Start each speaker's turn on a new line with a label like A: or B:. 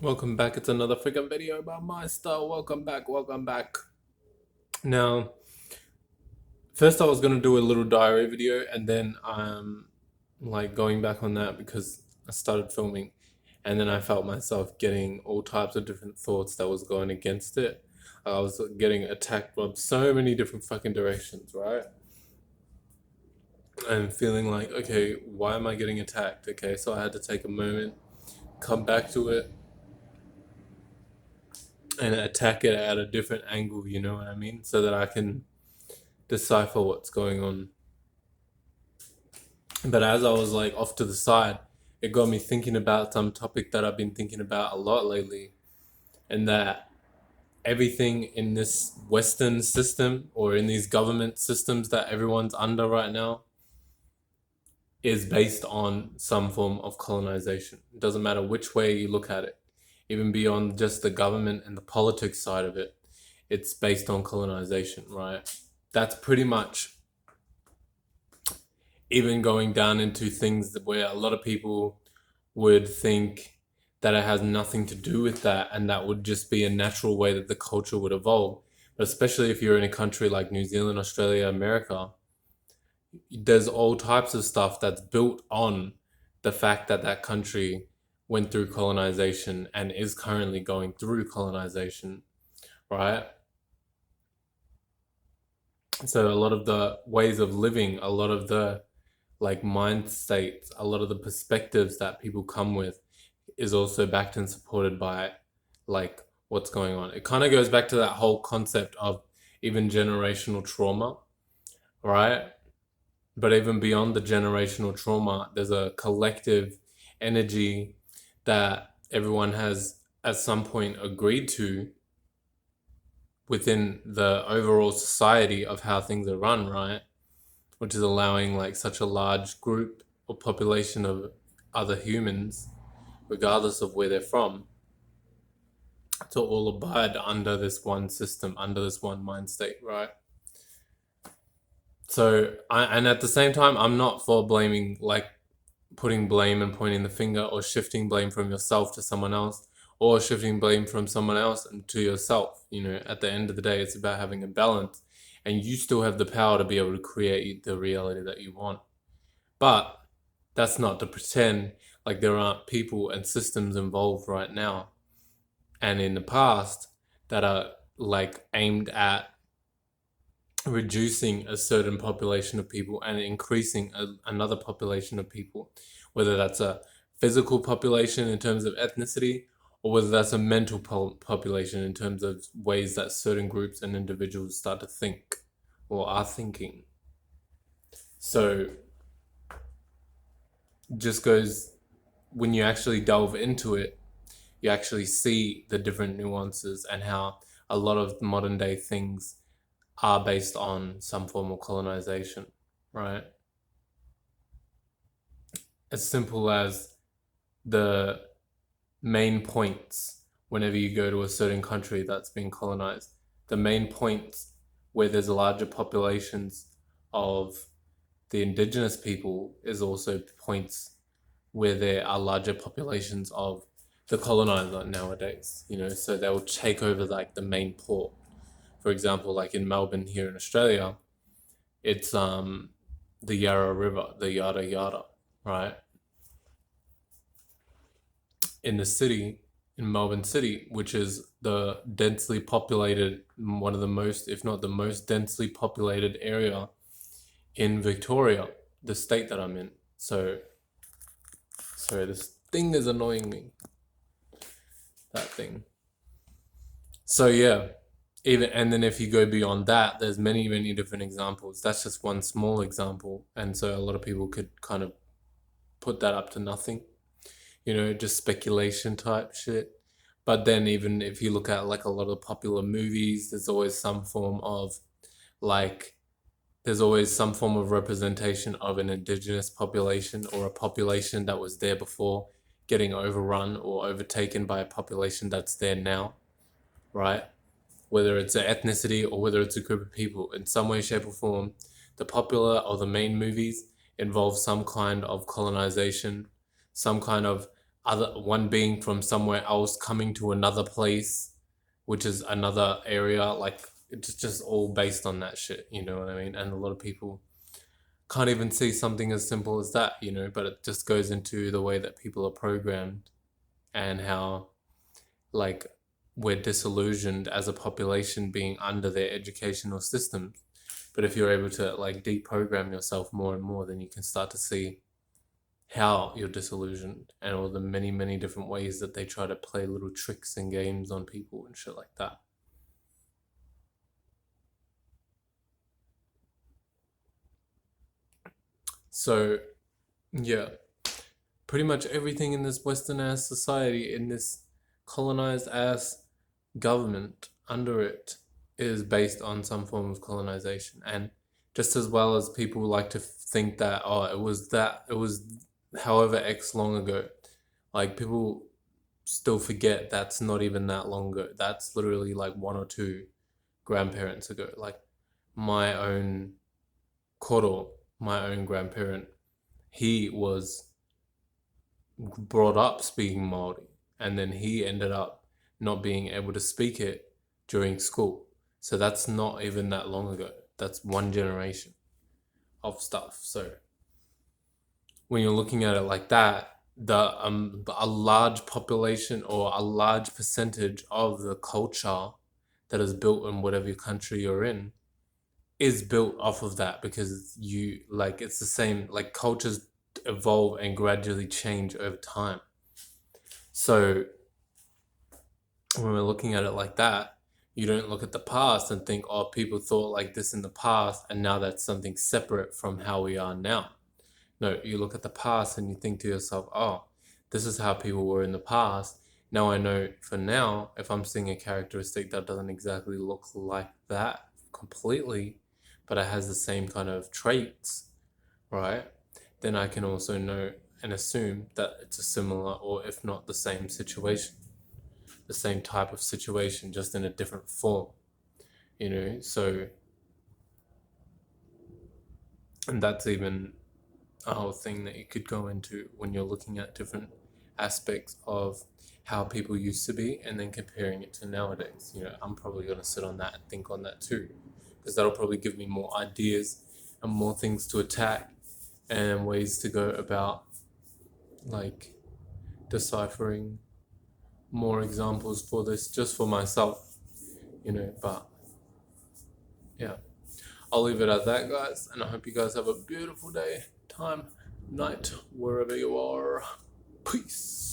A: Welcome back. It's another freaking video about Mystar. Welcome back. Welcome back. Now, first I was gonna do a little diary video, and then I'm like going back on that because I started filming, and then I felt myself getting all types of different thoughts that was going against it. I was getting attacked from so many different fucking directions, right? And feeling like, okay, why am I getting attacked? Okay, so I had to take a moment, come back to it, and attack it at a different angle, you know what I mean? So that I can decipher what's going on. But as I was like off to the side, it got me thinking about some topic that I've been thinking about a lot lately, and that everything in this Western system or in these government systems that everyone's under right now is based on some form of colonization. It doesn't matter which way you look at it, even beyond just the government and the politics side of it, it's based on colonization, right? That's pretty much even going down into things where a lot of people would think that it has nothing to do with that and that would just be a natural way that the culture would evolve. But especially if you're in a country like New Zealand, Australia, America, there's all types of stuff that's built on the fact that that country went through colonization and is currently going through colonization, right? So a lot of the ways of living, a lot of the like mind states, a lot of the perspectives that people come with is also backed and supported by like what's going on. It kind of goes back to that whole concept of even generational trauma, right? But even beyond the generational trauma, there's a collective energy that everyone has at some point agreed to within the overall society of how things are run, right? Which is allowing like such a large group or population of other humans, regardless of where they're from, to all abide under this one system, under this one mind state, right? And at the same time, I'm not for blaming, like putting blame and pointing the finger or shifting blame from yourself to someone else or shifting blame from someone else and to yourself. You know, at the end of the day, it's about having a balance and you still have the power to be able to create the reality that you want. But that's not to pretend like there aren't people and systems involved right now and in the past that are like aimed at reducing a certain population of people and increasing another population of people, whether that's a physical population in terms of ethnicity or whether that's a mental population in terms of ways that certain groups and individuals start to think or are thinking. So just goes, when you actually delve into it, you actually see the different nuances and how a lot of modern day things are based on some form of colonization, right? As simple as the main points whenever you go to a certain country that's been colonized, the main points where there's larger populations of the indigenous people is also points where there are larger populations of the colonizer nowadays, you know, so they'll take over like the main port. For example, like in Melbourne here in Australia, it's the Yarra River, the yada yada, right? In the city, in Melbourne City, which is the densely populated, one of the most, if not the most densely populated area in Victoria, the state that I'm in. So, sorry, this thing is annoying me. That thing. So yeah, even and then if you go beyond that, there's many different examples. That's just one small example, and so a lot of people could kind of put that up to nothing, you know, just speculation type shit. But then even if you look at like a lot of popular movies, there's always some form of like there's always some form of representation of an indigenous population or a population that was there before getting overrun or overtaken by a population that's there now, right? Whether it's an ethnicity or whether it's a group of people, in some way, shape, or form, the popular or the main movies involve some kind of colonization, some kind of one being from somewhere else coming to another place, which is another area. Like it's just all based on that shit. You know what I mean? And a lot of people can't even see something as simple as that. You know, but it just goes into the way that people are programmed and how like we're disillusioned as a population being under their educational systems. But if you're able to like deprogram yourself more and more, then you can start to see how you're disillusioned and all the many, many different ways that they try to play little tricks and games on people and shit like that. So, yeah, pretty much everything in this Western ass society, in this colonized ass government under it, is based on some form of colonization. And just as well as people like to think that, oh, it was however X long ago, like people still forget that's not even that long ago. That's literally like one or two grandparents ago. Like my own koro, my own grandparent, he was brought up speaking Maori, and then he ended up not being able to speak it during school. So that's not even that long ago. That's one generation of stuff. So when you're looking at it like that, the a large population or a large percentage of the culture that is built in whatever country you're in is built off of that, because you like it's the same, like cultures evolve and gradually change over time. So when we're looking at it like that, you don't look at the past and think, oh, people thought like this in the past and now that's something separate from how we are now. No, you look at the past and you think to yourself, oh, this is how people were in the past. Now I know for now, if I'm seeing a characteristic that doesn't exactly look like that completely, but it has the same kind of traits, right? Then I can also know and assume that it's a similar, or if not the same situation, the same type of situation, just in a different form, you know? So, and that's even a whole thing that you could go into when you're looking at different aspects of how people used to be and then comparing it to nowadays. You know, I'm probably going to sit on that and think on that too, because that'll probably give me more ideas and more things to attack and ways to go about like deciphering more examples for this just for myself, you know. But yeah, I'll leave it at that, guys, and I hope you guys have a beautiful day, time, night, wherever you are. Peace.